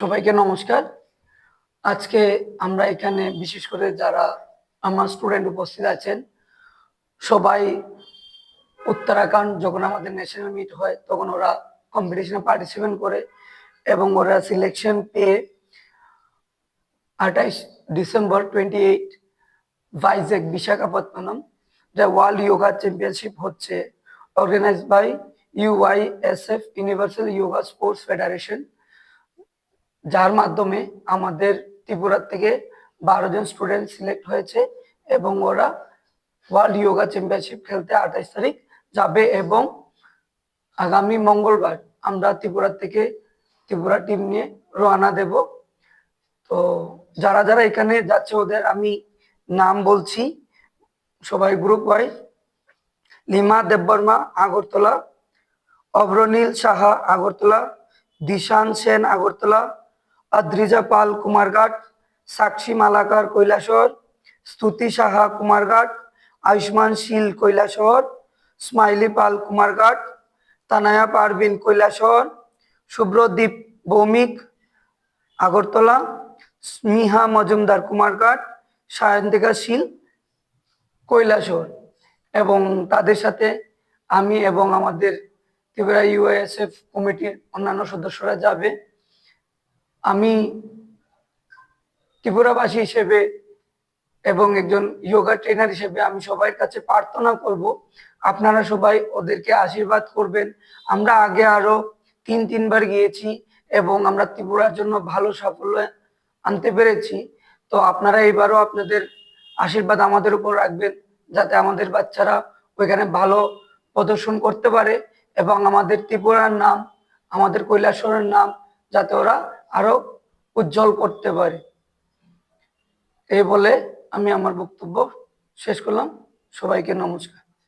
সবাইকে নমস্কার। আজকে আমরা এখানে বিশেষ করে যারা আমার স্টুডেন্ট উপস্থিত আছেন, সবাই উত্তরাখণ্ড যখন আমাদের ন্যাশনাল মিট হয় তখন ওরা কম্পিটিশনে পার্টিসিপেট করে এবং ওরা সিলেকশন পেয়ে 28 ডিসেম্বর 28 ভাইজ্যাক বিশাখাপত্তনম যা ওয়ার্ল্ড যোগা চ্যাম্পিয়নশিপ হচ্ছে, organised by UISF universal yoga sports federation, যার মাধ্যমে আমাদের ত্রিপুরা থেকে 12 জন স্টুডেন্ট সিলেক্ট হয়েছে এবং ওরা ওয়ার্ল্ড যোগা চ্যাম্পিয়নশিপ খেলতে 28 তারিখ যাবে। এবং আগামী মঙ্গলবার আমরা ত্রিপুরা টিম নিয়ে রওনা দেব। তো যারা যারা এখানে যাচ্ছে ওদের আমি নাম বলছি, সবাই group wise: Lima Debbarma Agartala, Abhranil Saha Agartala, Dishan Sen Agartala, Adrija Pal Kumarghat, Sakshi Malakar Kailashahar, Stuti Saha Kumarghat, Ayushman Shil Kailashahar, Smiley Pal Kumarghat, Tanaya Parvin Kailashahar, Subhradip Bhowmik Agartala, Smiha Majumdar Kumarghat, Sayantika Shil Kailashahar. এবং তাদের সাথে আমি এবং আমাদের ত্রিপুরা ইউএসএফ কমিটির অন্যান্য সদস্যরা যাবে। আমি ত্রিপুরাবাসী হিসেবে এবং একজন যোগা ট্রেনার হিসেবে আমি সবার কাছে প্রার্থনা করব, আপনারা সবাই ওদেরকে আশীর্বাদ করবেন। আমরা আগে আরো তিনবার গিয়েছি এবং আমরা ত্রিপুরার জন্য ভালো সাফল্য আনতে পেরেছি। তো আপনারা এবারও আপনাদের আশীর্বাদ আমাদের উপর রাখবেন, যাতে আমাদের বাচ্চারা ওইখানে ভালো প্রদর্শন করতে পারে এবং আমাদের ত্রিপুরার নাম, আমাদের কৈলাসহরের নাম যাতে ওরা আরো উজ্জ্বল করতে পারে। এই বলে আমি আমার বক্তব্য শেষ করলাম। সবাইকে নমস্কার।